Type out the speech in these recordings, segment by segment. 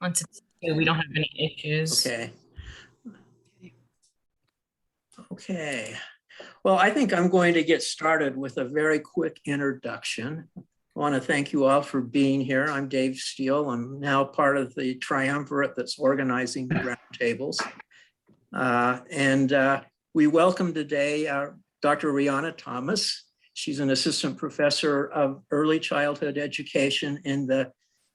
Once it's two, we don't have any issues. Okay. Okay. Well, I think I'm going to get started with a very quick introduction. I want to thank you all for being here. I'm Dave Steele. I'm now part of the triumvirate that's organizing the roundtables. We welcome today Dr. Rihanna Thomas. She's an assistant professor of early childhood education in the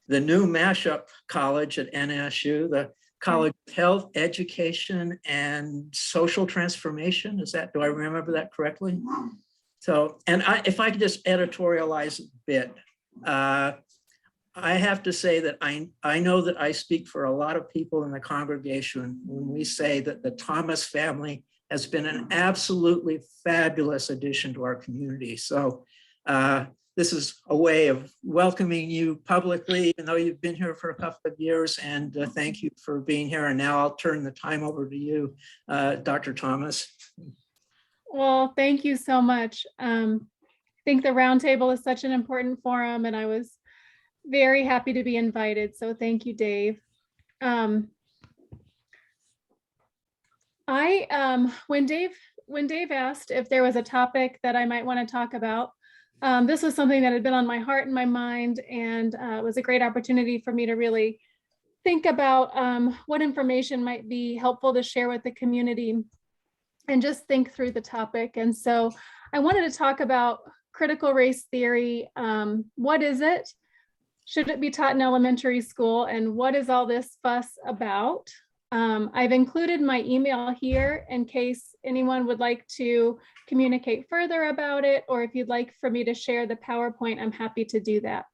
new mashup college at NSU, the College of Health, Education, and Social Transformation. Do I remember that correctly? So, and if I could just editorialize a bit, I have to say that I know that I speak for a lot of people in the congregation when we say that the Thomas family has been an absolutely fabulous addition to our community. So this is a way of welcoming you publicly, even though you've been here for a couple of years, and thank you for being here. And now I'll turn the time over to you, Dr. Thomas. Well, thank you so much. I think the Roundtable is such an important forum, and I was very happy to be invited. So thank you, Dave. When Dave asked if there was a topic that I might want to talk about, this was something that had been on my heart and my mind, and it was a great opportunity for me to really think about what information might be helpful to share with the community and just think through the topic. And so I wanted to talk about critical race theory. What is it? Should it be taught in elementary school? And what is all this fuss about? I've included my email here in case anyone would like to communicate further about it, or if you'd like for me to share the PowerPoint, I'm happy to do that.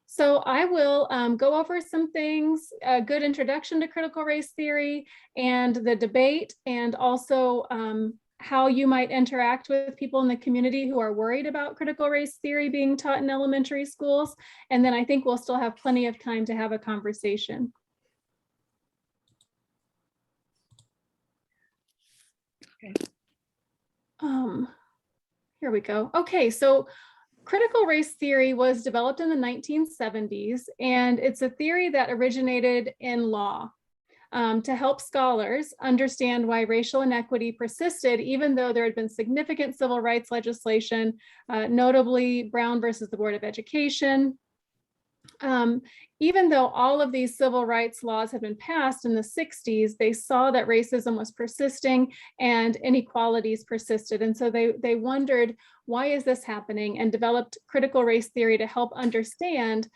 So I will go over some things, a good introduction to critical race theory and the debate, and also how you might interact with people in the community who are worried about critical race theory being taught in elementary schools. And then I think we'll still have plenty of time to have a conversation. Okay. Here we go. Okay, so critical race theory was developed in the 1970s, and it's a theory that originated in law. To help scholars understand why racial inequity persisted, even though there had been significant civil rights legislation, notably Brown versus the Board of Education. Even though all of these civil rights laws had been passed in the 60s, they saw that racism was persisting and inequalities persisted. And so they wondered, why is this happening? And developed critical race theory to help understand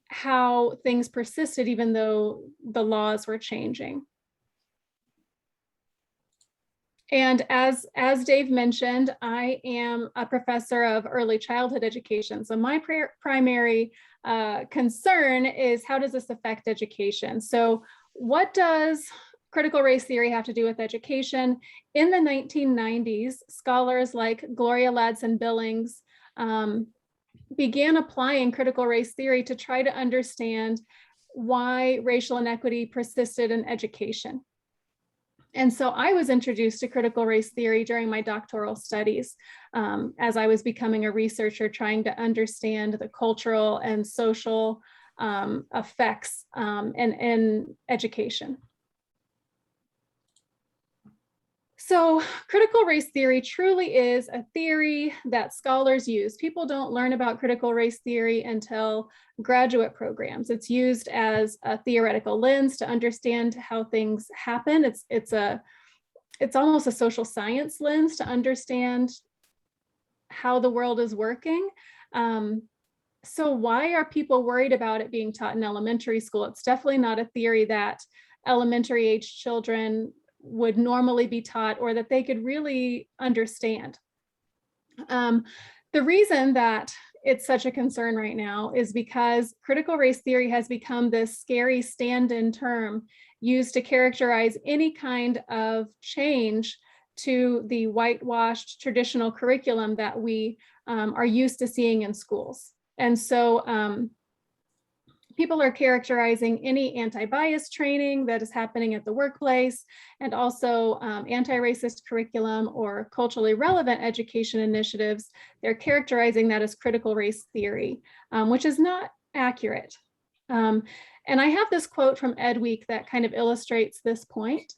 how things persisted even though the laws were changing. And as Dave mentioned, I am a professor of early childhood education. So my primary concern is, how does this affect education? So what does critical race theory have to do with education? In the 1990s, scholars like Gloria Ladson-Billings began applying critical race theory to try to understand why racial inequity persisted in education. And so I was introduced to critical race theory during my doctoral studies as I was becoming a researcher trying to understand the cultural and social effects in education. So critical race theory truly is a theory that scholars use. People don't learn about critical race theory until graduate programs. It's used as a theoretical lens to understand how things happen. It's almost a social science lens to understand how the world is working. So why are people worried about it being taught in elementary school? It's definitely not a theory that elementary age children would normally be taught or that they could really understand. The reason that it's such a concern right now is because critical race theory has become this scary stand-in term used to characterize any kind of change to the whitewashed traditional curriculum that we are used to seeing in schools. And so People are characterizing any anti-bias training that is happening at the workplace, and also anti-racist curriculum or culturally relevant education initiatives. They're characterizing that as critical race theory, which is not accurate. And I have this quote from Ed Week that kind of illustrates this point.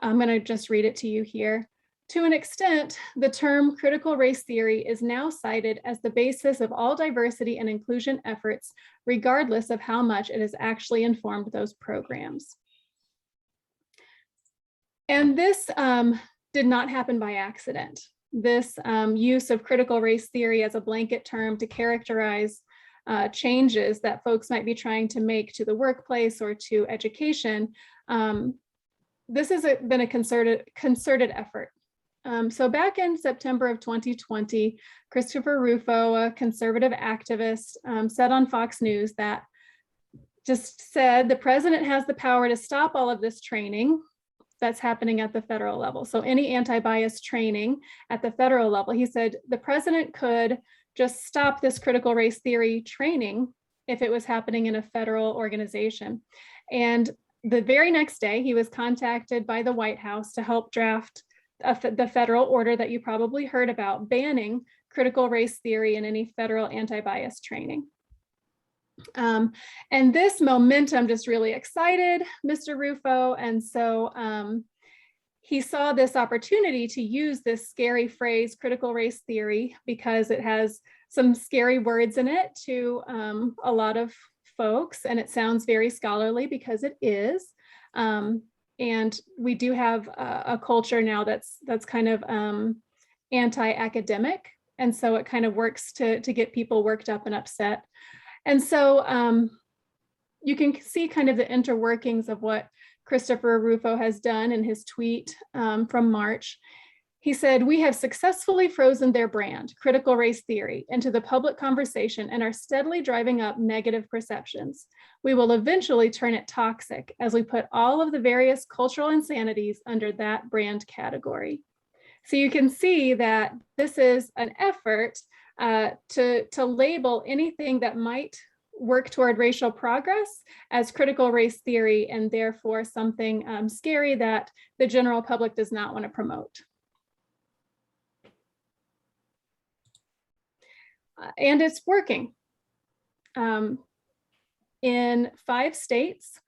I'm going to just read it to you here. To an extent, the term critical race theory is now cited as the basis of all diversity and inclusion efforts, regardless of how much it has actually informed those programs. And this did not happen by accident. This use of critical race theory as a blanket term to characterize changes that folks might be trying to make to the workplace or to education, this has been a concerted effort. So back in September of 2020, Christopher Rufo, a conservative activist, said on Fox News that just said the president has the power to stop all of this training that's happening at the federal level. So any anti-bias training at the federal level, he said the president could just stop this critical race theory training if it was happening in a federal organization. And the very next day, he was contacted by the White House to help draft the federal order that you probably heard about, banning critical race theory in any federal anti-bias training. And this momentum just really excited Mr. Rufo. And so he saw this opportunity to use this scary phrase, critical race theory, because it has some scary words in it to a lot of folks, and it sounds very scholarly because it is. And we do have a culture now that's kind of anti-academic. And so it kind of works to get people worked up and upset. And so you can see kind of the interworkings of what Christopher Rufo has done in his tweet from March. He said, "We have successfully frozen their brand, critical race theory, into the public conversation and are steadily driving up negative perceptions. We will eventually turn it toxic as we put all of the various cultural insanities under that brand category." So you can see that this is an effort to label anything that might work toward racial progress as critical race theory, and therefore something scary that the general public does not want to promote. And it's working. In 5 states,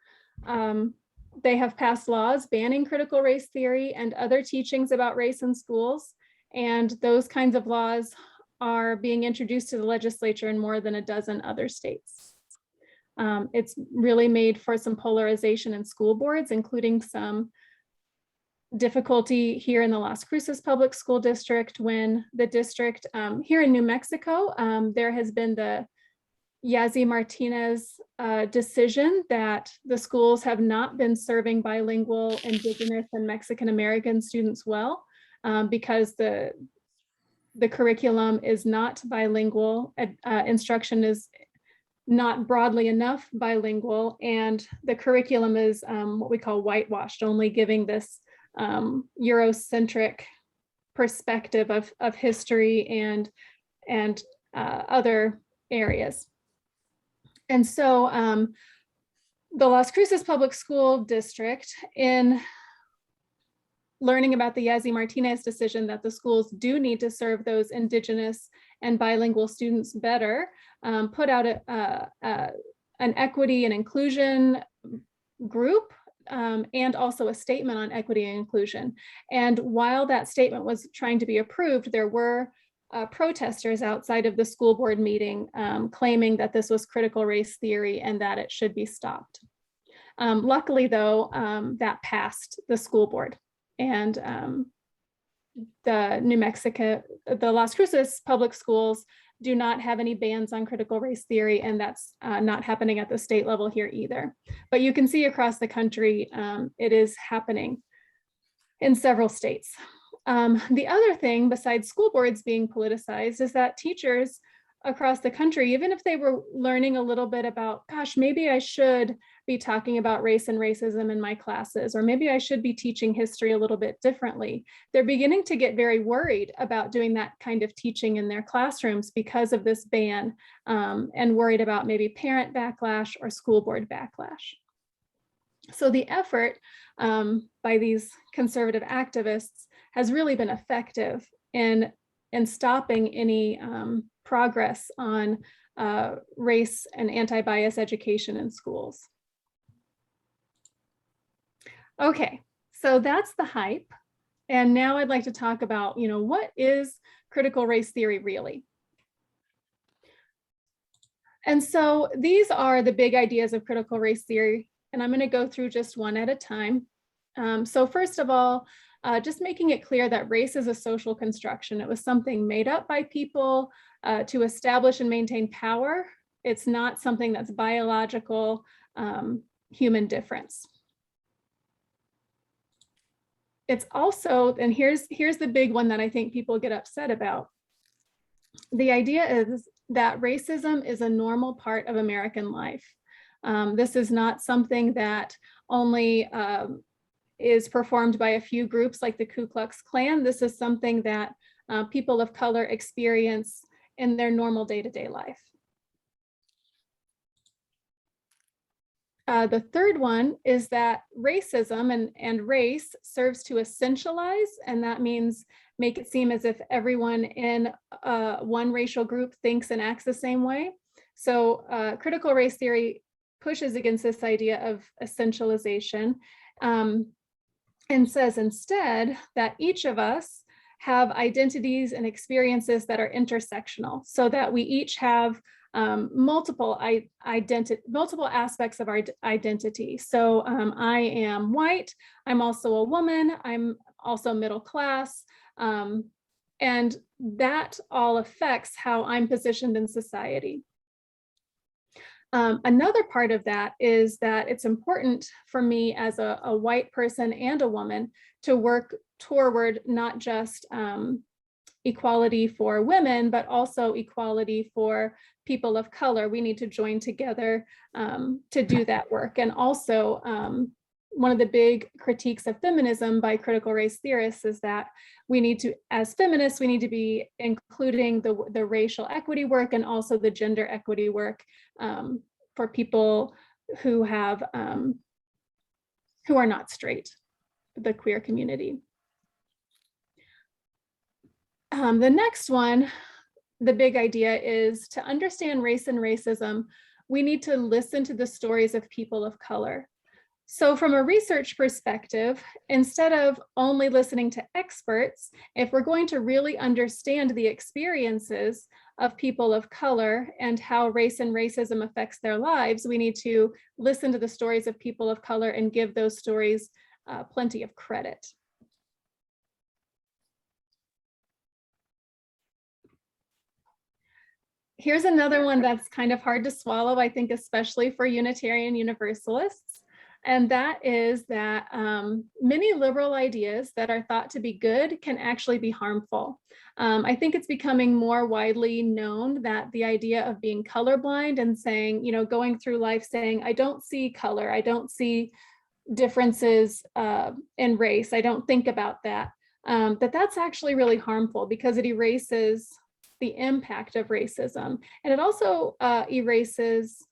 they have passed laws banning critical race theory and other teachings about race in schools. And those kinds of laws are being introduced to the legislature in more than a dozen other states. It's really made for some polarization in school boards, including some difficulty here in the Las Cruces Public School District when the district here in New Mexico, there has been the Yazzie Martinez decision that the schools have not been serving bilingual Indigenous and Mexican American students well because the curriculum is not bilingual, instruction is not broadly enough bilingual, and the curriculum is what we call whitewashed, only giving this Eurocentric perspective of history and other areas. And so the Las Cruces Public School District, in learning about the Yazzie Martinez decision that the schools do need to serve those Indigenous and bilingual students better, put out an equity and inclusion group and also a statement on equity and inclusion. And while that statement was trying to be approved, there were protesters outside of the school board meeting claiming that this was critical race theory and that it should be stopped. Luckily though, that passed the school board, and the Las Cruces public schools do not have any bans on critical race theory, and that's not happening at the state level here either. But you can see across the country, it is happening in several states. The other thing, besides school boards being politicized, is that teachers across the country, even if they were learning a little bit about, gosh, maybe I should be talking about race and racism in my classes, or maybe I should be teaching history a little bit differently. They're beginning to get very worried about doing that kind of teaching in their classrooms because of this ban, and worried about maybe parent backlash or school board backlash. So the effort by these conservative activists has really been effective in stopping any progress on race and anti-bias education in schools. Okay, so that's the hype. And now I'd like to talk about, what is critical race theory really? And so these are the big ideas of critical race theory, and I'm going to go through just one at a time. So first of all, just making it clear that race is a social construction. It was something made up by people to establish and maintain power. It's not something that's biological human difference. It's also, and here's the big one that I think people get upset about. The idea is that racism is a normal part of American life. This is not something that only is performed by a few groups like the Ku Klux Klan. This is something that people of color experience in their normal day-to-day life. The third one is that racism and race serves to essentialize, and that means make it seem as if everyone in one racial group thinks and acts the same way. So critical race theory pushes against this idea of essentialization, and says instead that each of us have identities and experiences that are intersectional, so that we each have multiple aspects of our identity. So I am white, I'm also a woman, I'm also middle class, and that all affects how I'm positioned in society. Another part of that is that it's important for me as a white person and a woman to work toward not just equality for women, but also equality for people of color. We need to join together to do that work. And also, one of the big critiques of feminism by critical race theorists is that we need to, as feminists, we need to be including the racial equity work and also the gender equity work for people who have who are not straight, the queer community. The next one, the big idea is to understand race and racism, we need to listen to the stories of people of color. So from a research perspective, instead of only listening to experts, if we're going to really understand the experiences of people of color and how race and racism affects their lives, we need to listen to the stories of people of color and give those stories plenty of credit. Here's another one that's kind of hard to swallow, I think, especially for Unitarian Universalists. And that is that many liberal ideas that are thought to be good can actually be harmful. I think it's becoming more widely known that the idea of being colorblind and saying, going through life saying, I don't see color, I don't see differences in race, I don't think about that, that's actually really harmful because it erases the impact of racism. And it also erases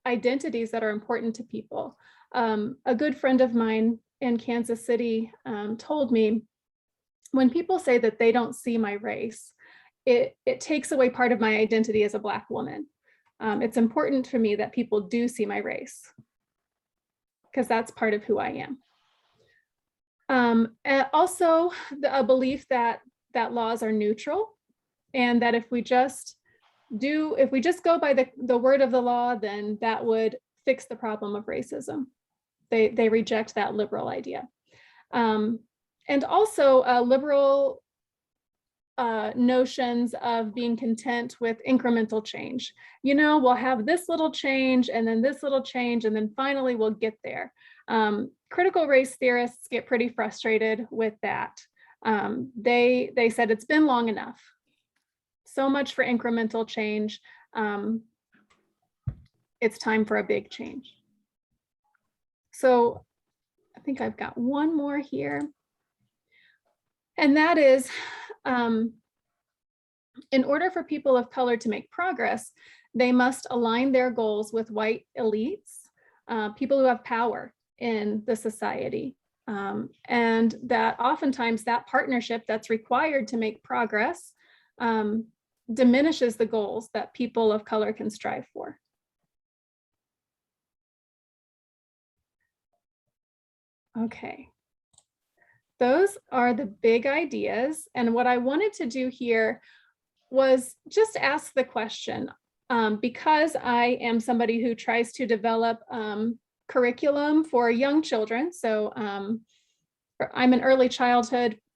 identities that are important to people. A good friend of mine in Kansas City told me, when people say that they don't see my race, it takes away part of my identity as a Black woman. It's important for me that people do see my race, because that's part of who I am. And also a belief that laws are neutral, and that if we just go by the word of the law, then that would fix the problem of racism. They reject that liberal idea. And also liberal notions of being content with incremental change. We'll have this little change and then this little change, and then finally we'll get there. Critical race theorists get pretty frustrated with that. They said it's been long enough. so much for incremental change. It's time for a big change. So I think I've got one more here. And that is, in order for people of color to make progress, they must align their goals with white elites, people who have power in the society. And that oftentimes that partnership that's required to make progress diminishes the goals that people of color can strive for. Okay, those are the big ideas. And what I wanted to do here was just ask the question, because I am somebody who tries to develop curriculum for young children. So I'm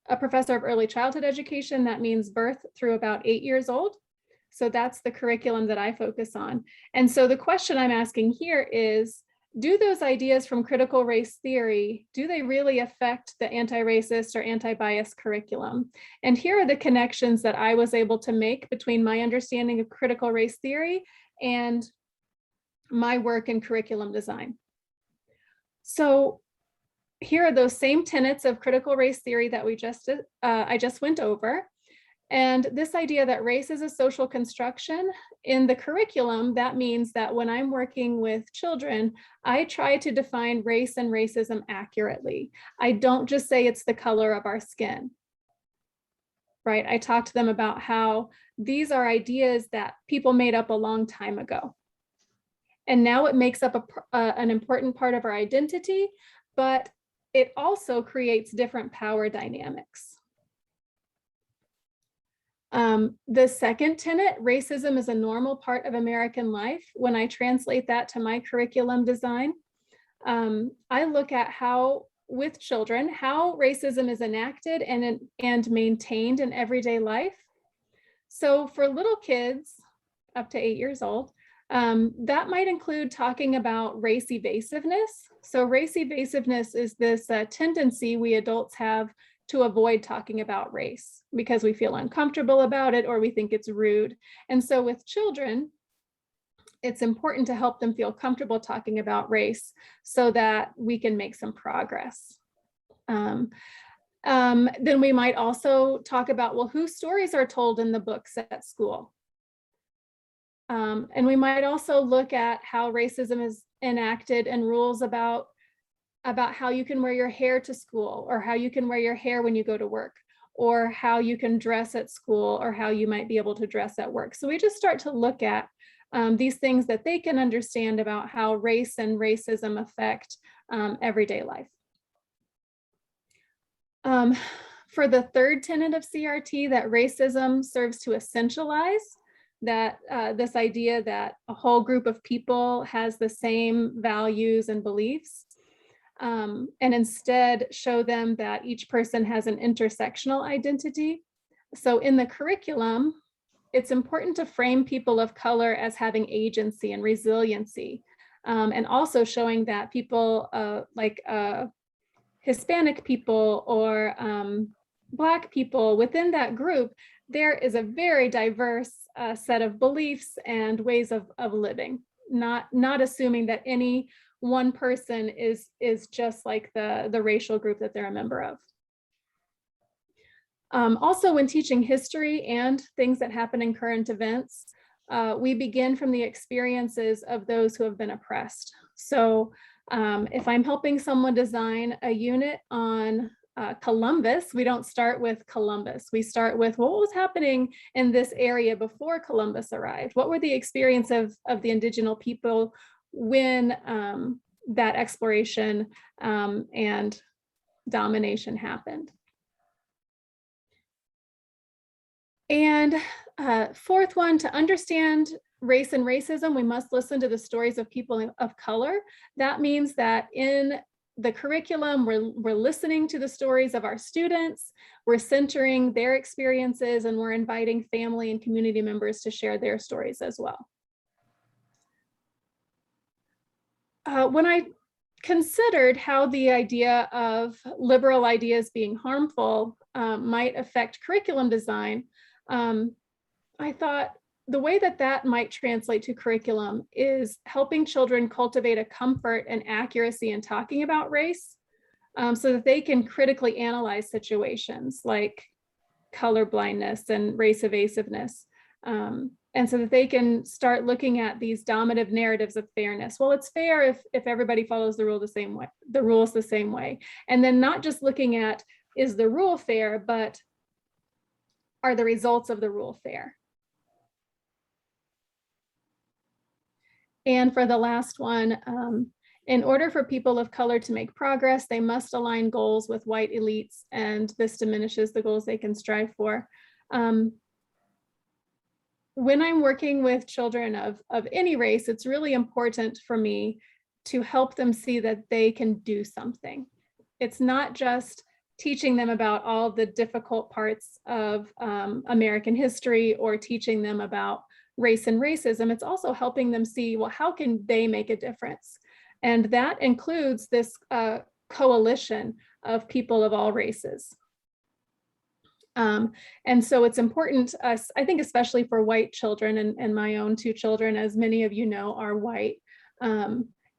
a professor of early childhood education. That means birth through about 8 years old. So that's the curriculum that I focus on. And so the question I'm asking here is, do those ideas from critical race theory, do they really affect the anti-racist or anti-bias curriculum? And here are the connections that I was able to make between my understanding of critical race theory and my work in curriculum design. So here are those same tenets of critical race theory that I just went over. And this idea that race is a social construction in the curriculum, that means that when I'm working with children, I try to define race and racism accurately. I don't just say it's the color of our skin, right? I talk to them about how these are ideas that people made up a long time ago. And now it makes up an important part of our identity, but it also creates different power dynamics. The second tenet, racism is a normal part of American life. When I translate that to my curriculum design, I look at how, with children, how racism is enacted and maintained in everyday life. So for little kids up to 8 years old, that might include talking about race evasiveness. So race evasiveness is this tendency we adults have to avoid talking about race because we feel uncomfortable about it or we think it's rude. And so with children, it's important to help them feel comfortable talking about race so that we can make some progress. Then we might also talk about, well, whose stories are told in the books at school? And we might also look at how racism is enacted and rules about how you can wear your hair to school, or how you can wear your hair when you go to work, or how you can dress at school, or how you might be able to dress at work. So we just start to look at these things that they can understand about how race and racism affect everyday life. For the third tenet of CRT, that racism serves to essentialize, that this idea that a whole group of people has the same values and beliefs, and instead show them that each person has an intersectional identity. So in the curriculum, it's important to frame people of color as having agency and resiliency, and also showing that people like Hispanic people or Black people within that group, there is a very diverse set of beliefs and ways of living, not assuming that any one person is just like the racial group that they're a member of. Also, when teaching history and things that happen in current events, we begin from the experiences of those who have been oppressed. So if I'm helping someone design a unit on Columbus, we don't start with Columbus. We start with what was happening in this area before Columbus arrived. What were the experience of the indigenous people when that exploration and domination happened? And fourth one, to understand race and racism, we must listen to the stories of people of color. That means that in the curriculum, we're listening to the stories of our students, we're centering their experiences, and we're inviting family and community members to share their stories as well. When I considered how the idea of liberal ideas being harmful might affect curriculum design, I thought the way that that might translate to curriculum is helping children cultivate a comfort and accuracy in talking about race, so that they can critically analyze situations like color blindness and race evasiveness. And so that they can start looking at these dominative narratives of fairness. Well, it's fair if everybody follows the rules the same way. And then not just looking at, is the rule fair, but are the results of the rule fair? And for the last one, in order for people of color to make progress, they must align goals with white elites, and this diminishes the goals they can strive for. When I'm working with children of any race, it's really important for me to help them see that they can do something. It's not just teaching them about all the difficult parts of American history or teaching them about race and racism. It's also helping them see, well, how can they make a difference? And that includes this coalition of people of all races. And so it's important, I think, especially for white children, and my own two children, as many of you know, are white.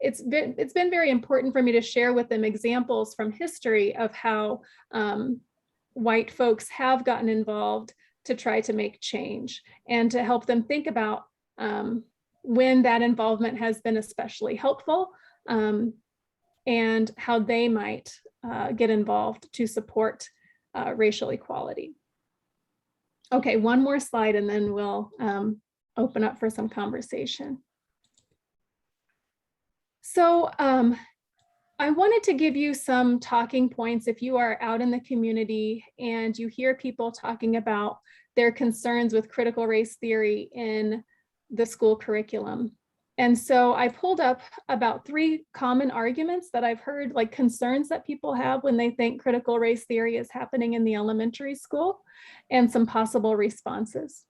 It's been very important for me to share with them examples from history of how white folks have gotten involved to try to make change, and to help them think about when that involvement has been especially helpful, and how they might get involved to support racial equality. Okay, one more slide and then we'll open up for some conversation. So I wanted to give you some talking points if you are out in the community and you hear people talking about their concerns with critical race theory in the school curriculum. And so I pulled up about 3 common arguments that I've heard, like concerns that people have when they think critical race theory is happening in the elementary school, and some possible responses.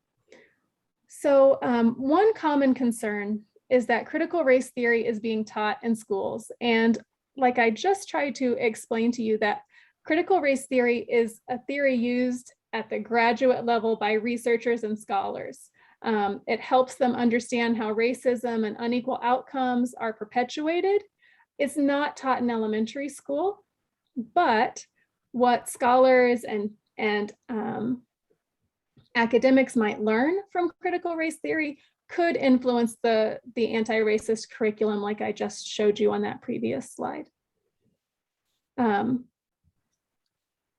So one common concern is that critical race theory is being taught in schools. And like I just tried to explain to you, that critical race theory is a theory used at the graduate level by researchers and scholars. It helps them understand how racism and unequal outcomes are perpetuated. It's not taught in elementary school, but what scholars and academics might learn from critical race theory could influence the anti-racist curriculum, like I just showed you on that previous slide.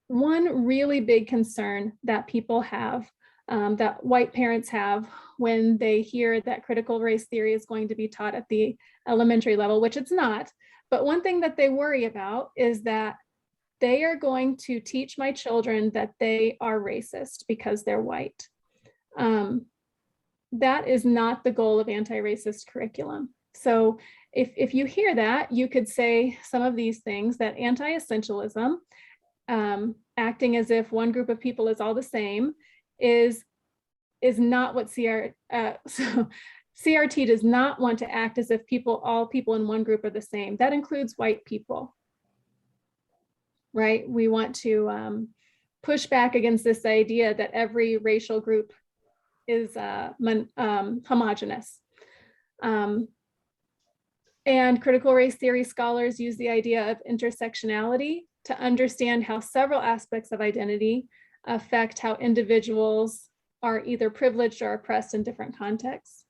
One really big concern that people have, that white parents have when they hear that critical race theory is going to be taught at the elementary level, which it's not, but one thing that they worry about is that they are going to teach my children that they are racist because they're white. That is not the goal of anti-racist curriculum. So if you hear that, you could say some of these things, that anti-essentialism, acting as if one group of people is all the same, is not what CRT does not want to act as if all people in one group are the same. That includes white people, right? We want to push back against this idea that every racial group is homogenous. And critical race theory scholars use the idea of intersectionality to understand how several aspects of identity affect how individuals are either privileged or oppressed in different contexts.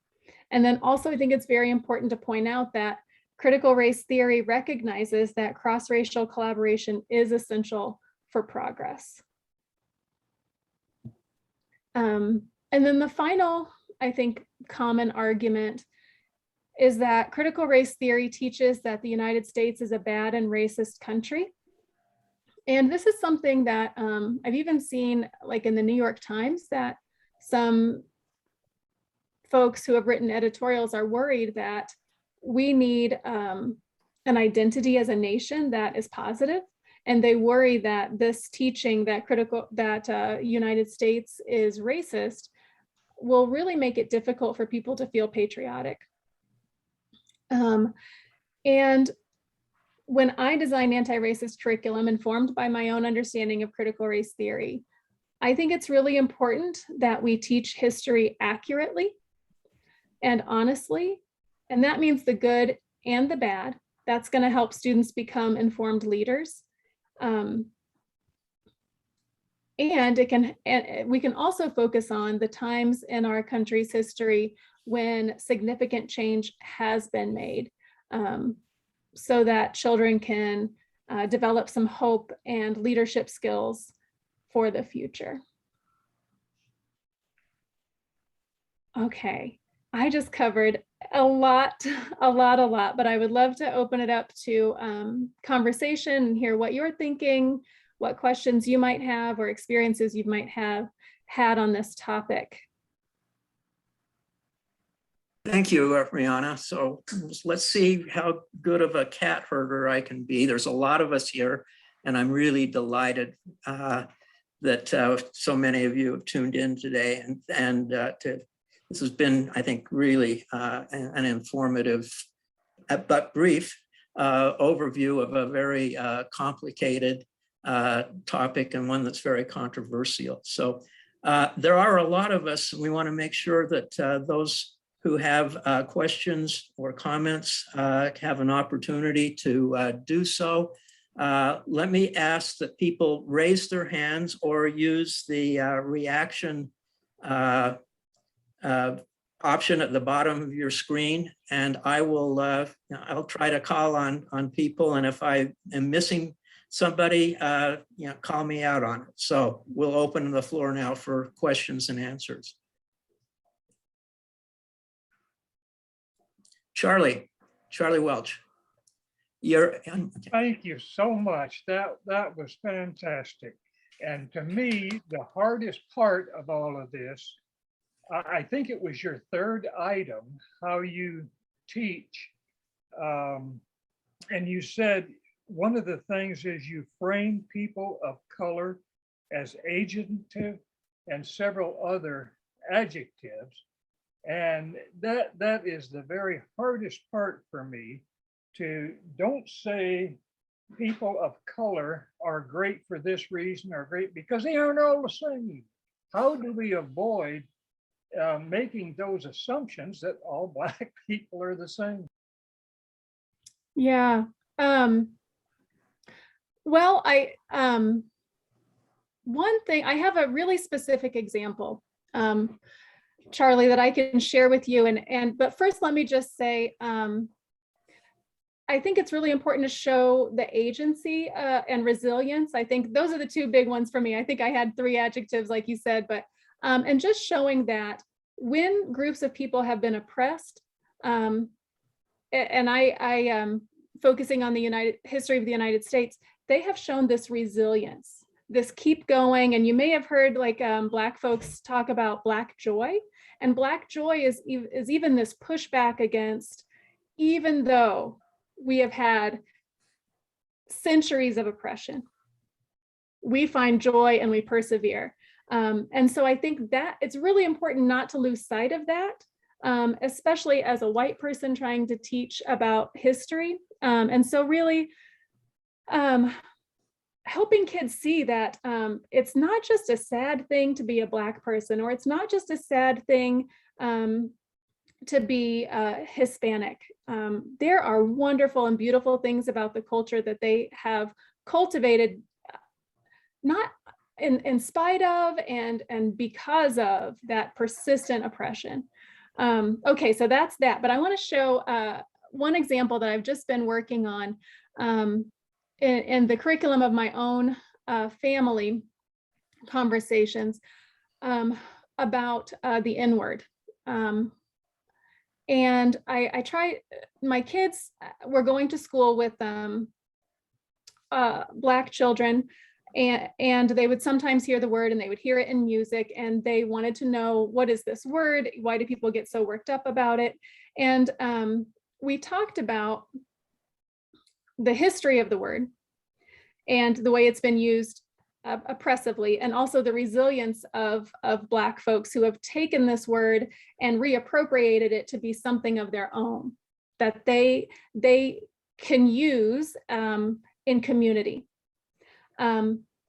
And then also, I think it's very important to point out that critical race theory recognizes that cross-racial collaboration is essential for progress. And then the final, I think, common argument is that critical race theory teaches that the United States is a bad and racist country. And this is something that I've even seen, like in the New York Times, that some folks who have written editorials are worried that we need an identity as a nation that is positive. And they worry that this teaching that United States is racist will really make it difficult for people to feel patriotic. And when I designed anti-racist curriculum informed by my own understanding of critical race theory, I think it's really important that we teach history accurately and honestly, and that means the good and the bad. That's going to help students become informed leaders. And we can also focus on the times in our country's history when significant change has been made, so that children can develop some hope and leadership skills for the future. Okay, I just covered a lot, but I would love to open it up to conversation and hear what you're thinking, what questions you might have or experiences you might have had on this topic. Thank you, Rihanna. So let's see how good of a cat herder I can be. There's a lot of us here, and I'm really delighted that so many of you have tuned in today. This has been, I think, really an informative but brief overview of a very complicated topic and one that's very controversial. So there are a lot of us, and we want to make sure that those who have questions or comments have an opportunity to do so. Let me ask that people raise their hands or use the reaction option at the bottom of your screen, and I will I'll try to call on people, and if I am missing somebody, call me out on it. So we'll open the floor now for questions and answers. Charlie Welch. Thank you so much. That was fantastic. And to me, the hardest part of all of this, I think it was your third item, how you teach. And you said one of the things is you frame people of color as agentive and several other adjectives. And that is the very hardest part for me, to don't say people of color are great for this reason or great because they aren't all the same. How do we avoid making those assumptions that all Black people are the same? Yeah. Well, one thing, I have a really specific example, Charlie, that I can share with you. But first, let me just say, I think it's really important to show the agency and resilience. I think those are the two big ones for me. I think I had 3 adjectives, like you said, but and just showing that when groups of people have been oppressed, and I focusing on the history of the United States, they have shown this resilience, this keep going. And you may have heard like Black folks talk about Black joy, and Black joy is even this pushback against, even though we have had centuries of oppression, we find joy and we persevere. And so I think that it's really important not to lose sight of that, especially as a white person trying to teach about history. And so really helping kids see that it's not just a sad thing to be a Black person, or it's not just a sad thing to be Hispanic. There are wonderful and beautiful things about the culture that they have cultivated, not in spite of and because of that persistent oppression. Okay, so that's that. But I want to show one example that I've just been working on in the curriculum of my own family conversations about the N-word. And I try, my kids were going to school with Black children, and they would sometimes hear the word and they would hear it in music, and they wanted to know, what is this word? Why do people get so worked up about it? And we talked about the history of the word and the way it's been used oppressively, and also the resilience of Black folks who have taken this word and reappropriated it to be something of their own that they can use in community.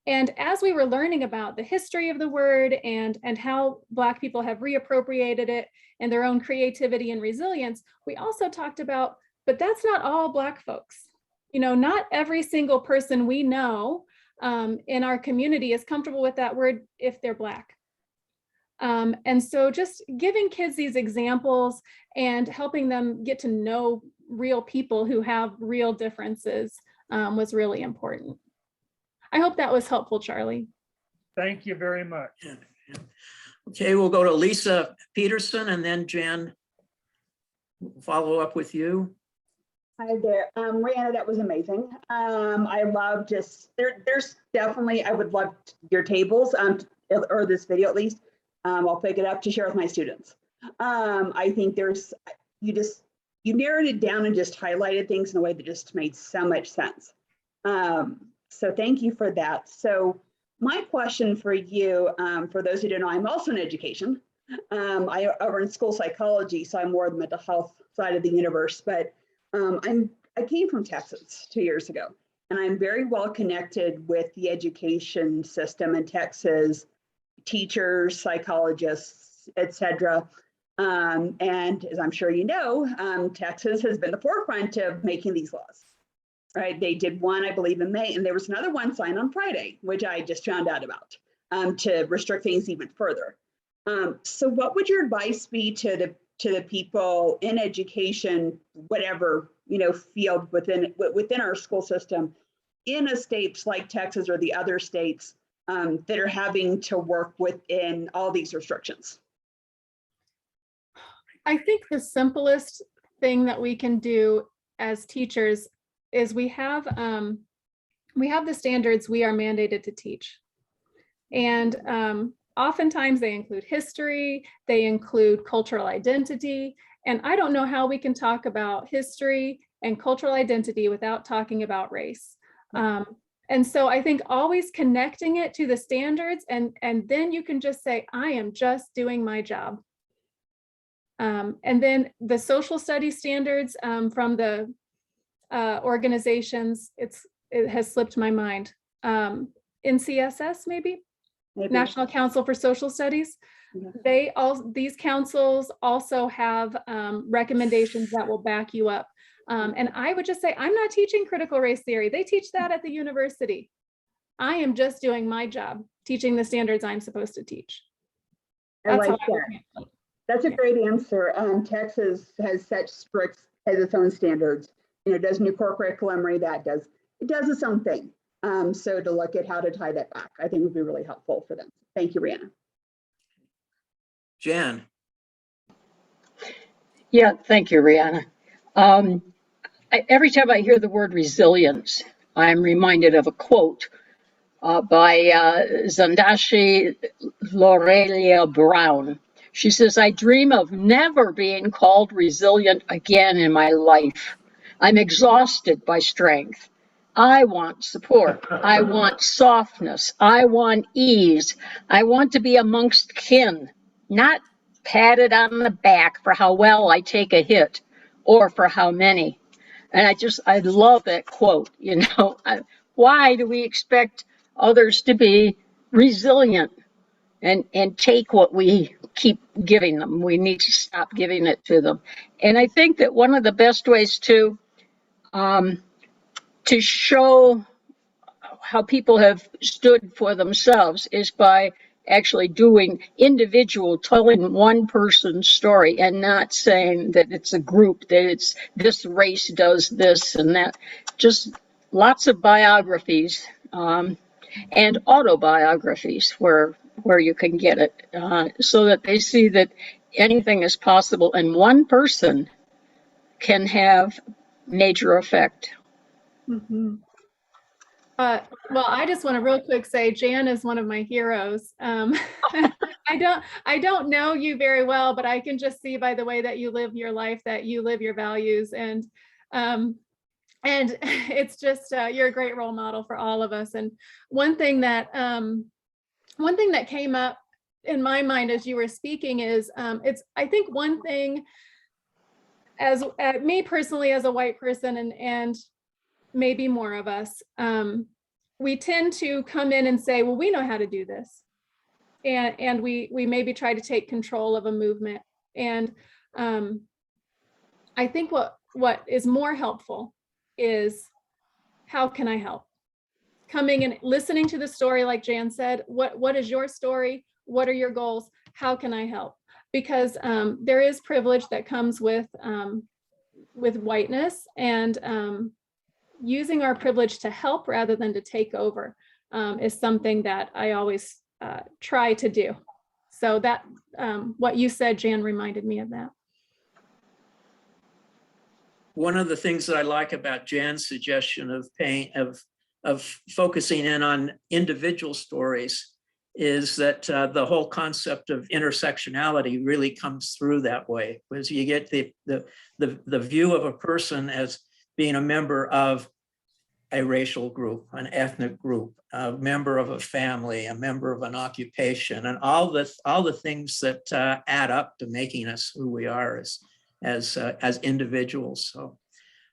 And as we were learning about the history of the word and how Black people have reappropriated it and their own creativity and resilience, we also talked about, but that's not all Black folks. You know, not every single person we know in our community is comfortable with that word if they're Black. And so just giving kids these examples and helping them get to know real people who have real differences was really important. I hope that was helpful, Charlie. Thank you very much. Okay, we'll go to Lisa Peterson and then Jen, we'll follow up with you. Hi there, Rihanna, that was amazing. I love just, there's definitely, I would love your tables or this video at least. I'll pick it up to share with my students. I think there's, you narrowed it down and just highlighted things in a way that just made so much sense. So thank you for that. So my question for you, for those who don't know, I'm also in education. I over in school psychology, so I'm more the mental health side of the universe, but I came from Texas 2 years ago, and I'm very well connected with the education system in Texas, teachers, psychologists, etc. And as I'm sure you know, Texas has been the forefront of making these laws, right? They did one, I believe, in May, and there was another one signed on Friday, which I just found out about, to restrict things even further. So what would your advice be to the people in education, whatever field within our school system, in a states like Texas or the other states that are having to work within all these restrictions? I think the simplest thing that we can do as teachers is we have the standards we are mandated to teach. And oftentimes they include history, they include cultural identity. And I don't know how we can talk about history and cultural identity without talking about race. And so I think always connecting it to the standards, and then you can just say, I am just doing my job. And then the social studies standards from the organizations, it has slipped my mind. NCSS, maybe? National Council for Social Studies. Yeah. These councils also have recommendations that will back you up. And I would just say, I'm not teaching critical race theory. They teach that at the university. I am just doing my job, teaching the standards I'm supposed to teach. That's like that. That's a great answer. Texas has such strict, has its own standards. Does new core curriculum, it does its own thing. So to look at how to tie that back, I think would be really helpful for them. Thank you, Rihanna. Jan. Yeah, thank you, Rihanna. Every time I hear the word resilience, I'm reminded of a quote by Zandashi Lorelia Brown. She says, I dream of never being called resilient again in my life. I'm exhausted by strength. I want support. I want softness. I want ease. I want to be amongst kin, not patted on the back for how well I take a hit or for how many. And I love that quote. Why do we expect others to be resilient and take what we keep giving them? We need to stop giving it to them. And I think that one of the best ways to show how people have stood for themselves is by actually doing individual, telling one person's story and not saying that it's a group, that it's this race does this and that. Just lots of biographies and autobiographies where you can get it so that they see that anything is possible and one person can have major effect. Mm-hmm. Well, I just want to real quick say Jan is one of my heroes. I don't know you very well, but I can just see by the way that you live your life that you live your values, and it's just you're a great role model for all of us. And one thing that came up in my mind as you were speaking is I think one thing as me personally as a white person and maybe more of us, we tend to come in and say, well, we know how to do this. And we maybe try to take control of a movement. And I think what is more helpful is, how can I help? Coming and listening to the story, like Jan said, what is your story? What are your goals? How can I help? Because there is privilege that comes with whiteness, and using our privilege to help rather than to take over is something that I always try to do. So that what you said, Jan, reminded me of that. One of the things that I like about Jan's suggestion of focusing in on individual stories is that the whole concept of intersectionality really comes through that way, because you get the view of a person as being a member of a racial group, an ethnic group, a member of a family, a member of an occupation, and all the things that add up to making us who we are as individuals. So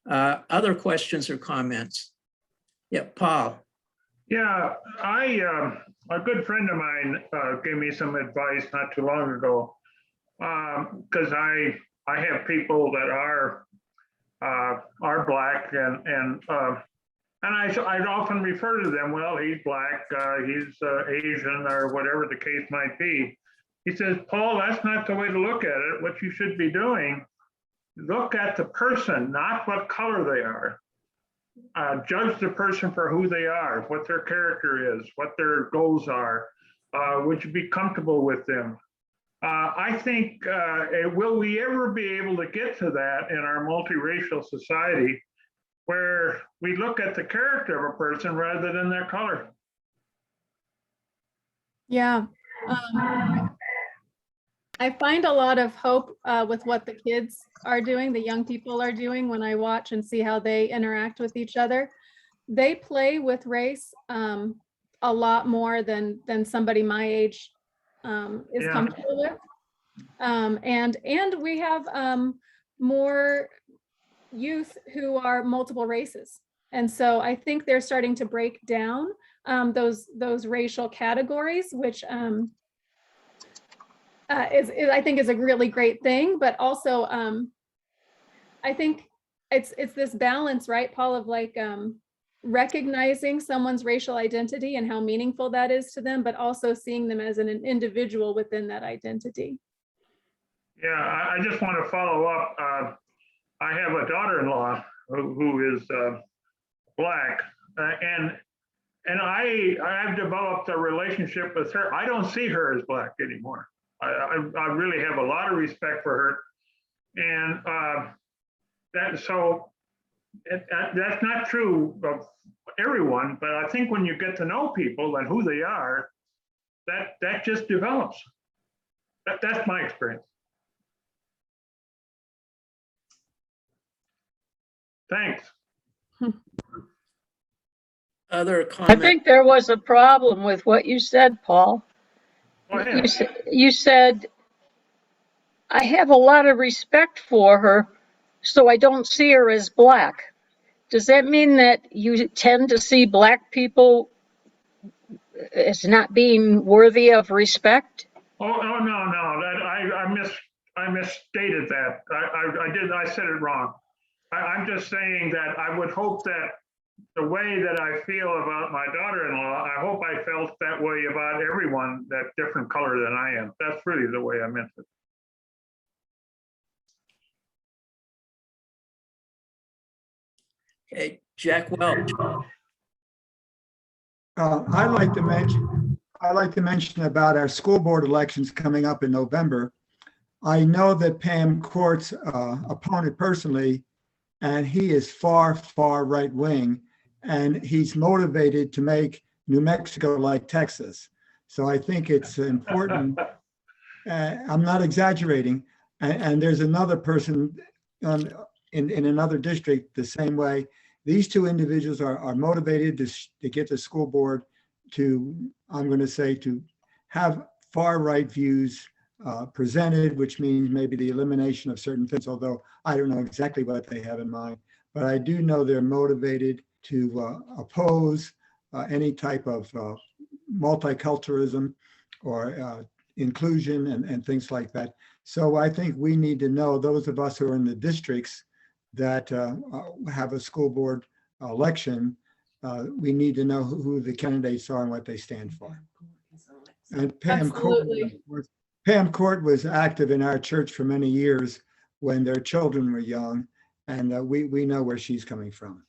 other questions or comments? Yeah, Paul. Yeah, a good friend of mine gave me some advice not too long ago, because I have people that are black, and I'd often refer to them, well, he's black, he's Asian, or whatever the case might be. He says, Paul, that's not the way to look at it. What you should be doing, look at the person, not what color they are. Judge the person for who they are, what their character is, what their goals are. Would you be comfortable with them? I think, will we ever be able to get to that in our multiracial society, where we look at the character of a person rather than their color? Yeah. I find a lot of hope with what the kids are doing, the young people are doing, when I watch and see how they interact with each other. They play with race a lot more than somebody my age is comfortable with. And we have more youth who are multiple races. And so I think they're starting to break down those racial categories, which I think is a really great thing. But also I think it's this balance, right, Paul, of like recognizing someone's racial identity and how meaningful that is to them, but also seeing them as an individual within that identity. Yeah, I just want to follow up. I have a daughter-in-law who is black, and I've developed a relationship with her. I don't see her as black anymore. I really have a lot of respect for her, and that's not true of everyone. But I think when you get to know people and who they are, that just develops. That's my experience. Thanks. Other I comments? think there was a problem with what you said, Paul. Go ahead. You said, I have a lot of respect for her, so I don't see her as black. Does that mean that you tend to see black people as not being worthy of respect? Oh no! I misstated that. I said it wrong. I'm just saying that I would hope that the way that I feel about my daughter-in-law, I hope I felt that way about everyone that different color than I am. That's really the way I meant it. Okay, Jack Welch. I'd like to mention about our school board elections coming up in November. I know that Pam Court's opponent personally, and he is far, far right wing, and he's motivated to make New Mexico like Texas. So I think it's important. I'm not exaggerating. And there's another person in another district the same way. These two individuals are motivated to get the school board to, I'm going to say, to have far right views presented, which means maybe the elimination of certain things, although I don't know exactly what they have in mind. But I do know they're motivated to oppose any type of multiculturalism or inclusion and things like that. So I think we need to know, those of us who are in the districts that have a school board election, we need to know who the candidates are and what they stand for. And Absolutely. Pam Court was active in our church for many years when their children were young, and we know where she's coming from.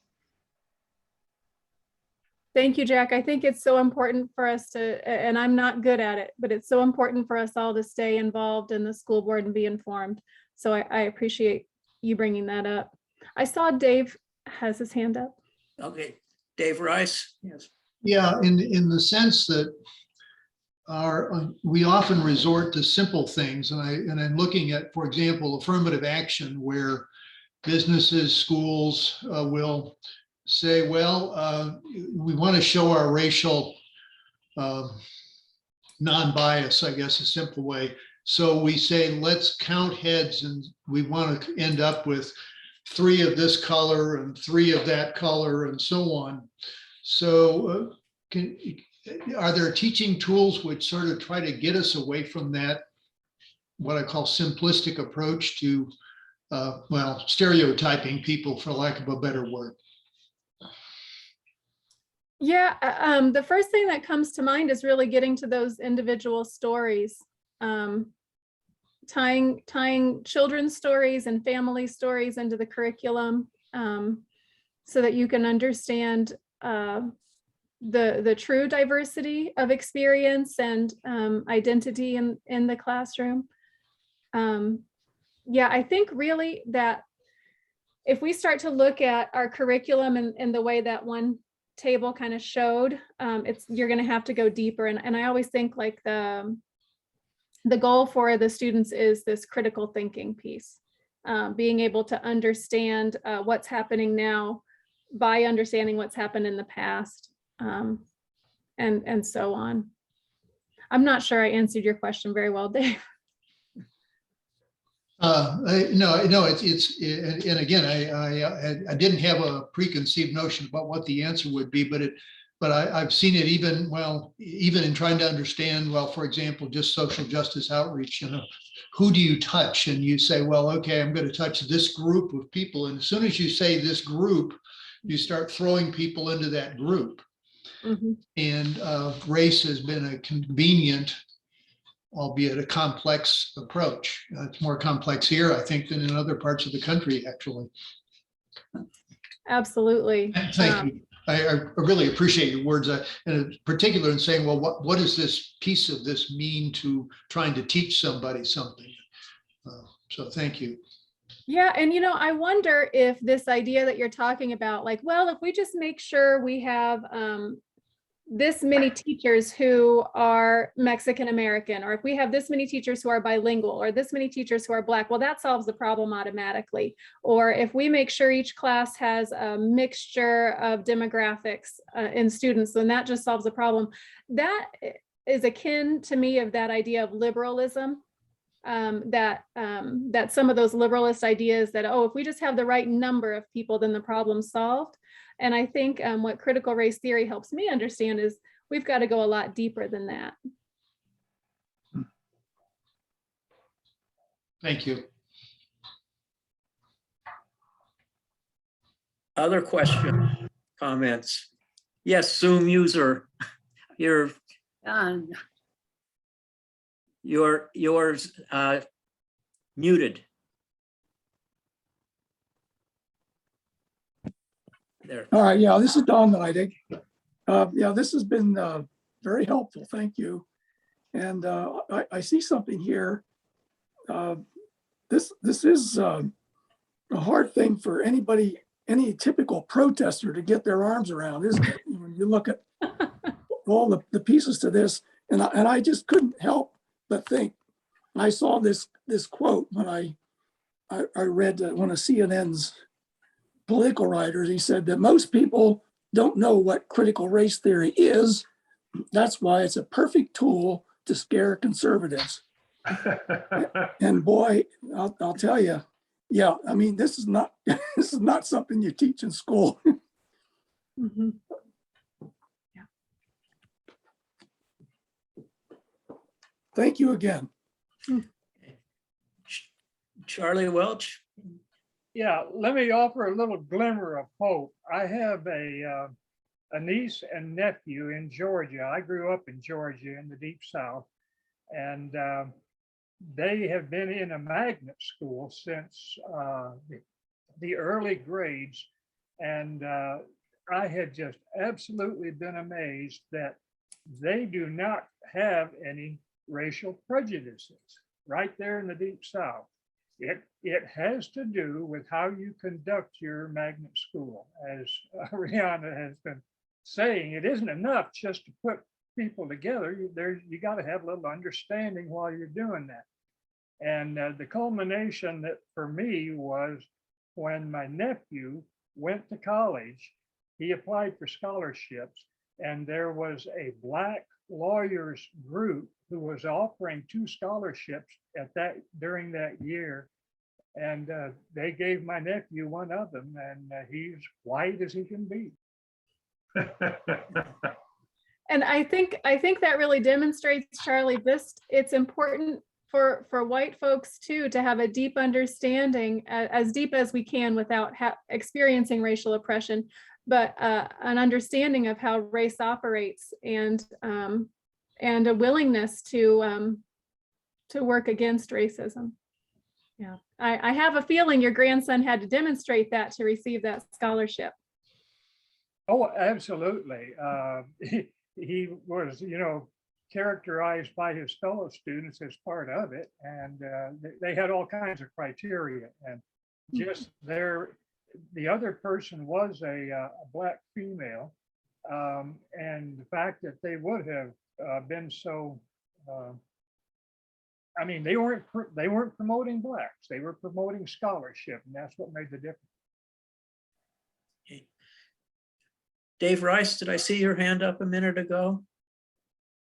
Thank you, Jack. I think it's so important for us to, and I'm not good at it, but it's so important for us all to stay involved in the school board and be informed. So I appreciate you bringing that up. I saw Dave has his hand up. Okay, Dave Rice, yes. Yeah, in the sense that we often resort to simple things, and I'm looking at, for example, affirmative action, where businesses, schools will say, well, we want to show our racial non-bias, I guess, a simple way. So we say, let's count heads, and we want to end up with 3 of this color and 3 of that color and so on. So are there teaching tools which sort of try to get us away from that, what I call simplistic approach to, well, stereotyping people, for lack of a better word? Yeah, the first thing that comes to mind is really getting to those individual stories, tying children's stories and family stories into the curriculum, so that you can understand the true diversity of experience and identity in the classroom. Yeah, I think really that if we start to look at our curriculum and the way that one table kind of showed, you're going to have to go deeper. And I always think like the goal for the students is this critical thinking piece, being able to understand what's happening now by understanding what's happened in the past, and so on. I'm not sure I answered your question very well, Dave. No, and again, I didn't have a preconceived notion about what the answer would be, but I've seen it even in trying to understand, well, for example, just social justice outreach, who do you touch? And you say, well, okay, I'm going to touch this group of people. And as soon as you say this group, you start throwing people into that group. Mm-hmm. And race has been a convenient, albeit a complex approach. It's more complex here, I think, than in other parts of the country, actually. Absolutely. Thank you. I really appreciate your words, and in particular in saying, well, what does this piece of this mean to trying to teach somebody something? So thank you. Yeah, and I wonder if this idea that you're talking about, like, well, if we just make sure we have this many teachers who are Mexican American, or if we have this many teachers who are bilingual, or this many teachers who are Black, well, that solves the problem automatically. Or if we make sure each class has a mixture of demographics in students, then that just solves the problem. That is akin to me of that idea of liberalism, that some of those liberalist ideas that, oh, if we just have the right number of people, then the problem's solved. And I think what critical race theory helps me understand is we've got to go a lot deeper than that. Thank you. Other questions, comments? Yes, Zoom user, you're muted. There. All right, yeah, this is Don Neidig. Yeah, this has been very helpful, thank you. And I see something here. This is a hard thing for anybody, any typical protester to get their arms around, isn't it? When you look at all the pieces to this, and I just couldn't help but think. I saw this quote when I read one of CNN's political writers. He said that most people don't know what critical race theory is. That's why it's a perfect tool to scare conservatives. And boy, I'll tell you, yeah, I mean, this is not something you teach in school. Mm-hmm. Yeah. Thank you again. Charlie Welch. Yeah, let me offer a little glimmer of hope. I have a niece and nephew in Georgia. I grew up in Georgia in the Deep South, and they have been in a magnet school since the early grades. And I had just absolutely been amazed that they do not have any racial prejudices right there in the Deep South. It has to do with how you conduct your magnet school. As Rihanna has been saying, it isn't enough just to put people together. You got to have a little understanding while you're doing that. And the culmination that for me was when my nephew went to college. He applied for scholarships, and there was a Black lawyers group who was offering 2 scholarships during that year. And they gave my nephew one of them, and he's white as he can be. And I think that really demonstrates, Charlie, just it's important for white folks too to have a deep understanding, as deep as we can without experiencing racial oppression, but an understanding of how race operates, and a willingness to work against racism. Yeah, I have a feeling your grandson had to demonstrate that to receive that scholarship. Oh, absolutely. He was, characterized by his fellow students as part of it. And they had all kinds of criteria. And just the other person was a Black female. And the fact that they would have been so, they weren't promoting Blacks. They were promoting scholarship, and that's what made the difference. Dave Rice, did I see your hand up a minute ago?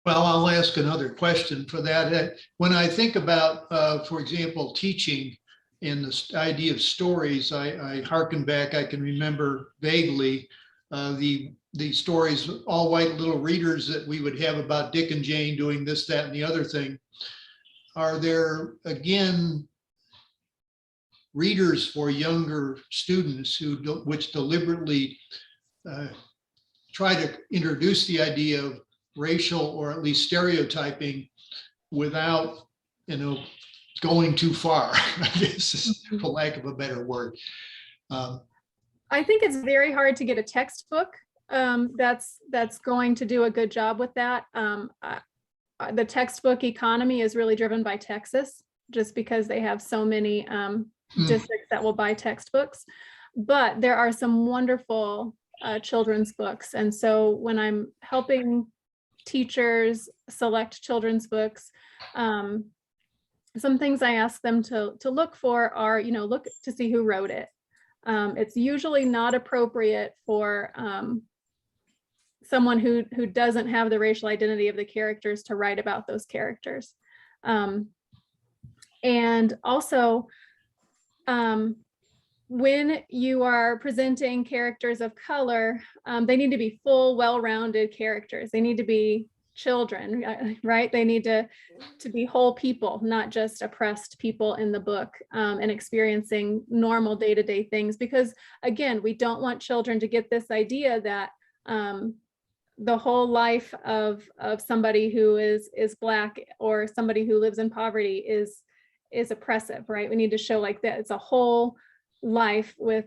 Well, I'll ask another question for that. When I think about, for example, teaching and the idea of stories, I hearken back, I can remember vaguely the stories, all white little readers that we would have about Dick and Jane doing this, that, and the other thing. Are there, again, readers for younger students which deliberately try to introduce the idea of racial or at least stereotyping without, going too far, I guess, for lack of a better word? I think it's very hard to get a textbook that's going to do a good job with that. The textbook economy is really driven by Texas, just because they have so many districts that will buy textbooks. But there are some wonderful children's books. And so when I'm helping teachers select children's books, some things I ask them to look for are, look to see who wrote it. It's usually not appropriate for someone who doesn't have the racial identity of the characters to write about those characters. And also, when you are presenting characters of color, they need to be full, well-rounded characters. They need to be children, right? They need to be whole people, not just oppressed people in the book, and experiencing normal day-to-day things. Because again, we don't want children to get this idea that the whole life of somebody who is Black or somebody who lives in poverty is oppressive, right? We need to show like that it's a whole life with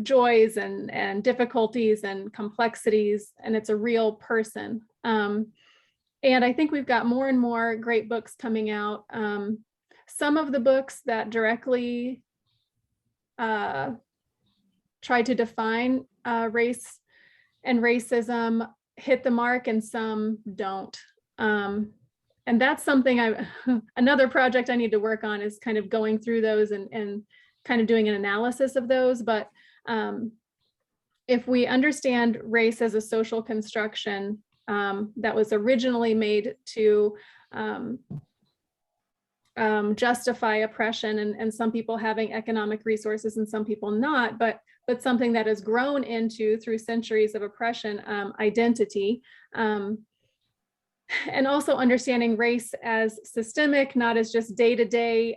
joys and difficulties and complexities, and it's a real person. And I think we've got more and more great books coming out. Some of the books that directly try to define race and racism hit the mark, and some don't. And that's something another project I need to work on, is kind of going through those and kind of doing an analysis of those. But if we understand race as a social construction that was originally made to justify oppression, and some people having economic resources and some people not, but something that has grown into, through centuries of oppression, identity, and also understanding race as systemic, not as just day-to-day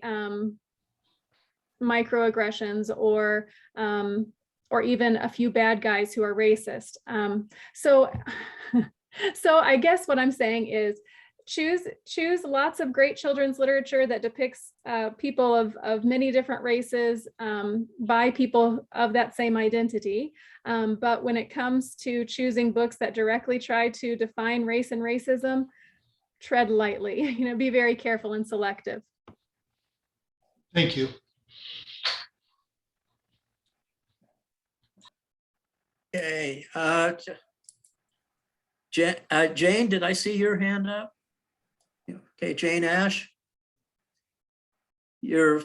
microaggressions or even a few bad guys who are racist. So I guess what I'm saying is choose lots of great children's literature that depicts people of many different races by people of that same identity. But when it comes to choosing books that directly try to define race and racism, tread lightly, be very careful and selective. Thank you. Okay, Jane, did I see your hand up? Okay, Jane Ash. You're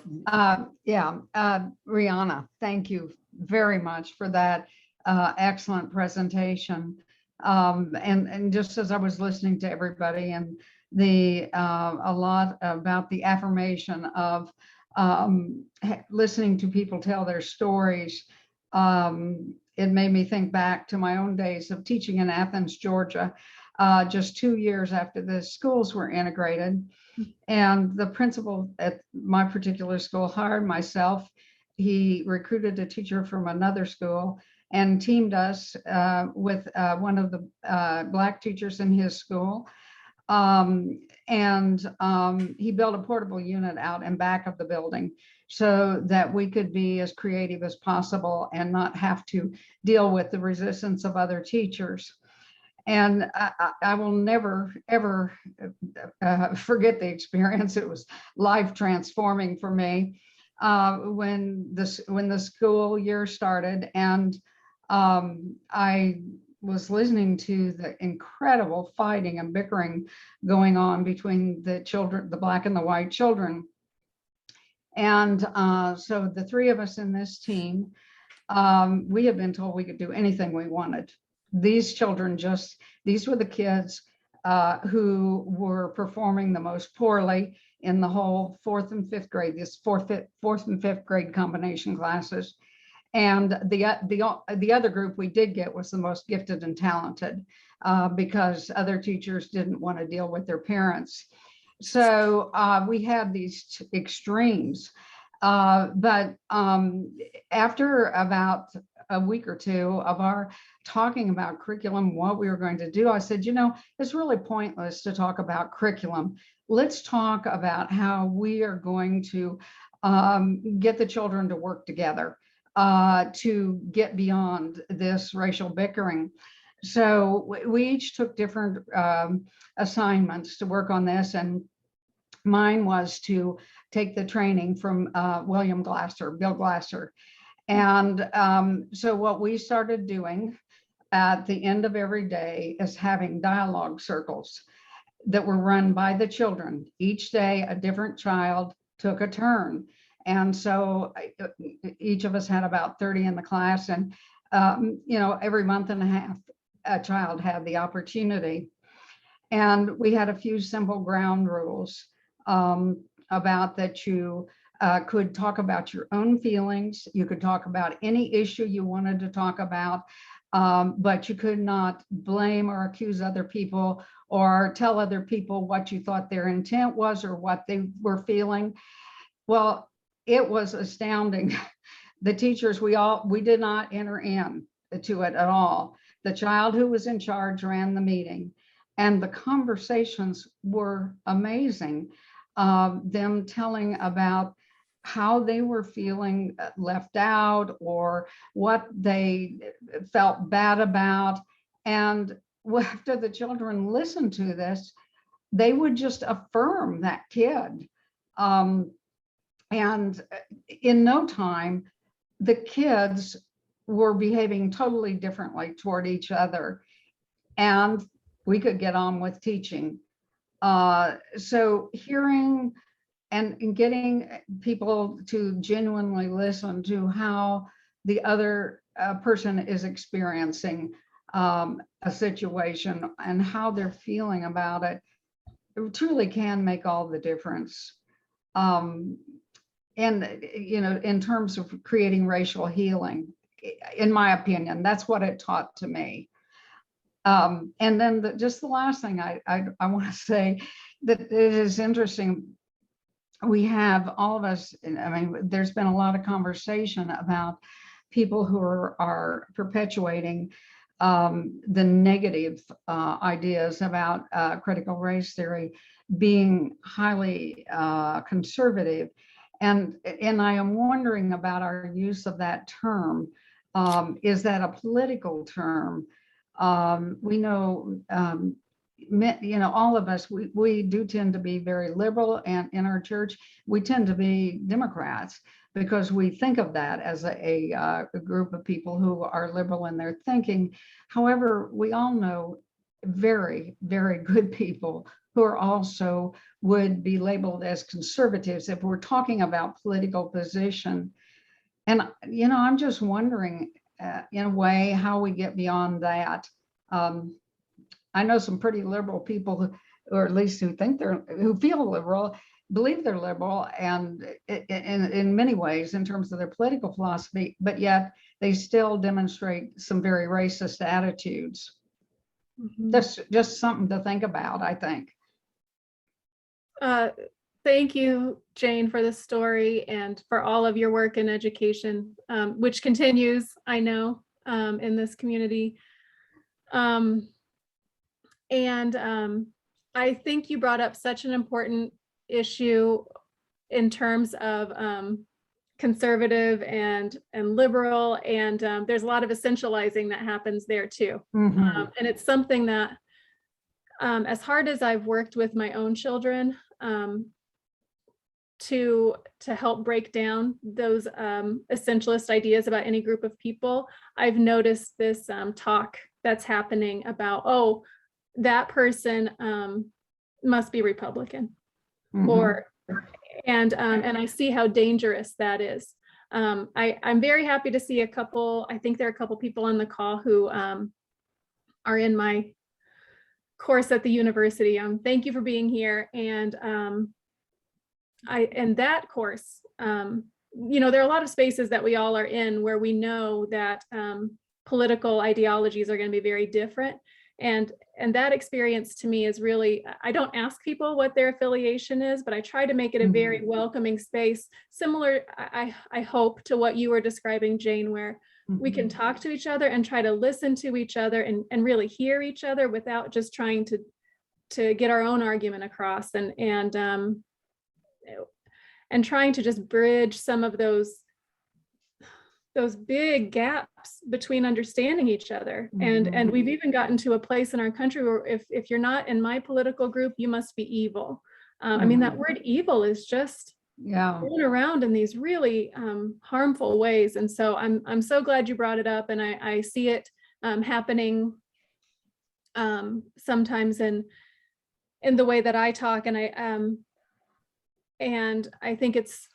Rihanna, thank you very much for that excellent presentation. And just as I was listening to everybody and a lot about the affirmation of listening to people tell their stories, it made me think back to my own days of teaching in Athens, Georgia, just 2 years after the schools were integrated. And the principal at my particular school hired myself. He recruited a teacher from another school and teamed us with one of the Black teachers in his school. He built a portable unit out in back of the building so that we could be as creative as possible and not have to deal with the resistance of other teachers. And I will never, ever forget the experience. It was life transforming for me when the school year started, and I was listening to the incredible fighting and bickering going on between the children, the Black and the white children. And so the three of us in this team, we had been told we could do anything we wanted. These children these were the kids who were performing the most poorly in the whole fourth and fifth grade, this fourth and fifth grade combination classes. And the other group we did get was the most gifted and talented because other teachers didn't want to deal with their parents. So we had these extremes. But after about a week or two of our talking about curriculum, what we were going to do, I said, it's really pointless to talk about curriculum. Let's talk about how we are going to get the children to work together to get beyond this racial bickering. So we each took different assignments to work on this, and mine was to take the training from Bill Glasser. And so what we started doing at the end of every day is having dialogue circles that were run by the children. Each day, a different child took a turn. And so each of us had about 30 in the class, and every month and a half, a child had the opportunity. And we had a few simple ground rules about that you could talk about your own feelings. You could talk about any issue you wanted to talk about, but you could not blame or accuse other people or tell other people what you thought their intent was or what they were feeling. Well, it was astounding. The teachers, we did not enter into it at all. The child who was in charge ran the meeting, and the conversations were amazing. Them telling about how they were feeling left out or what they felt bad about. And after the children listened to this, they would just affirm that kid. And in no time, the kids were behaving totally differently toward each other, and we could get on with teaching. So hearing and getting people to genuinely listen to how the other person is experiencing a situation and how they're feeling about it, it truly can make all the difference. And, in terms of creating racial healing, in my opinion, that's what it taught to me. And then just the last thing I want to say, that it is interesting. We have all of us, I mean, there's been a lot of conversation about people who are perpetuating the negative ideas about critical race theory being highly conservative. And I am wondering about our use of that term. Is that a political term? We know, all of us, we do tend to be very liberal, and in our church, we tend to be Democrats because we think of that as a group of people who are liberal in their thinking. However, we all know very, very good people who are also would be labeled as conservatives if we're talking about political position. And, I'm just wondering, in a way, how we get beyond that. I know some pretty liberal people, or at least who feel liberal, believe they're liberal, and in many ways in terms of their political philosophy, but yet they still demonstrate some very racist attitudes. That's just something to think about, I think. Thank you, Jane, for this story and for all of your work in education, which continues, I know, in this community. I think you brought up such an important issue in terms of conservative and liberal, and there's a lot of essentializing that happens there too. And it's something that, as hard as I've worked with my own children to help break down those essentialist ideas about any group of people, I've noticed this talk that's happening about, oh, that person must be Republican, and I see how dangerous that is. I'm very happy to see I think there are a couple people on the call who are in my course at the university. Thank you for being here. And in that course, there are a lot of spaces that we all are in where we know that political ideologies are going to be very different. And that experience to me is really, I don't ask people what their affiliation is, but I try to make it a very welcoming space, similar, I hope, to what you were describing, Jane, where we can talk to each other and try to listen to each other and really hear each other without just trying to get our own argument across, and trying to just bridge some of those big gaps between understanding each other. And we've even gotten to a place in our country where if you're not in my political group, you must be evil. I mean, that word evil is just going around in these really harmful ways. And so I'm so glad you brought it up, and I see it happening sometimes in the way that I talk, and I think it's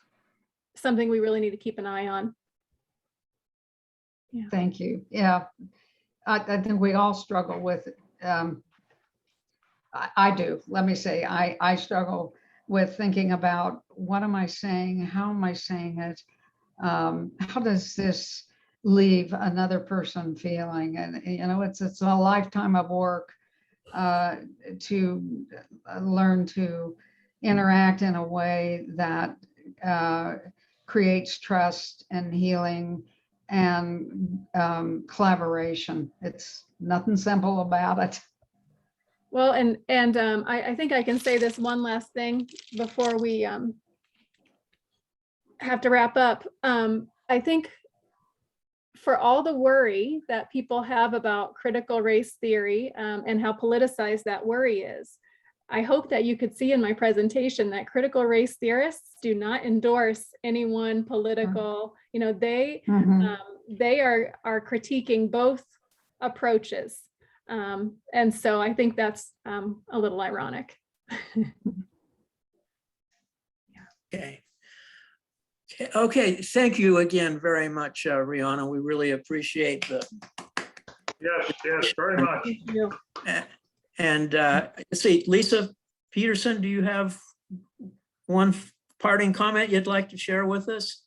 something we really need to keep an eye on. Yeah. Thank you. Yeah, I think we all struggle with it. I do. Let me say, I struggle with thinking about, what am I saying? How am I saying it? How does this leave another person feeling? And it's a lifetime of work to learn to interact in a way that creates trust and healing and collaboration. It's nothing simple about it. Well, and I think I can say this one last thing before we have to wrap up. I think for all the worry that people have about critical race theory and how politicized that worry is, I hope that you could see in my presentation that critical race theorists do not endorse any one political, they are critiquing both approaches. And so I think that's a little ironic. Okay. Thank you again very much, Rihanna. We really appreciate the. Yes, very much. Thank you. And let's see, Lisa Peterson, do you have one parting comment you'd like to share with us?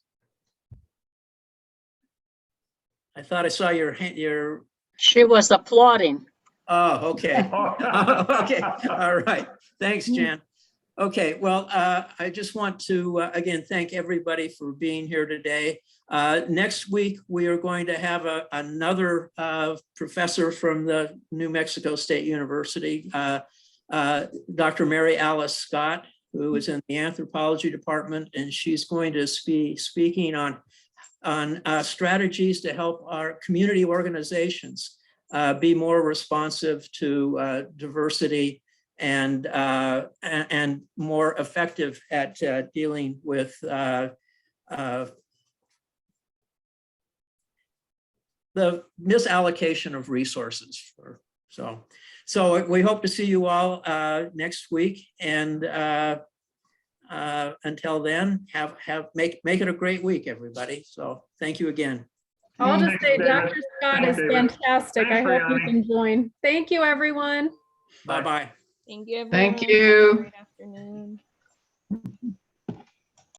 I thought I saw your hand. She was applauding. Oh, okay. Okay, all right. Thanks, Jan. Okay, well, I just want to, again, thank everybody for being here today. Next week, we are going to have another professor from the New Mexico State University, Dr. Mary Alice Scott, who is in the anthropology department, and she's going to be speaking on strategies to help our community organizations be more responsive to diversity and more effective at dealing with the misallocation of resources. So we hope to see you all next week, and until then, make it a great week, everybody. So thank you again. I'll just say Thanks, David. Dr. Scott Thanks, is David. fantastic. I Thanks, hope you Brianna. can join. Thank you, everyone. Bye-bye. Thank you, everyone. Thank Have a you. great afternoon.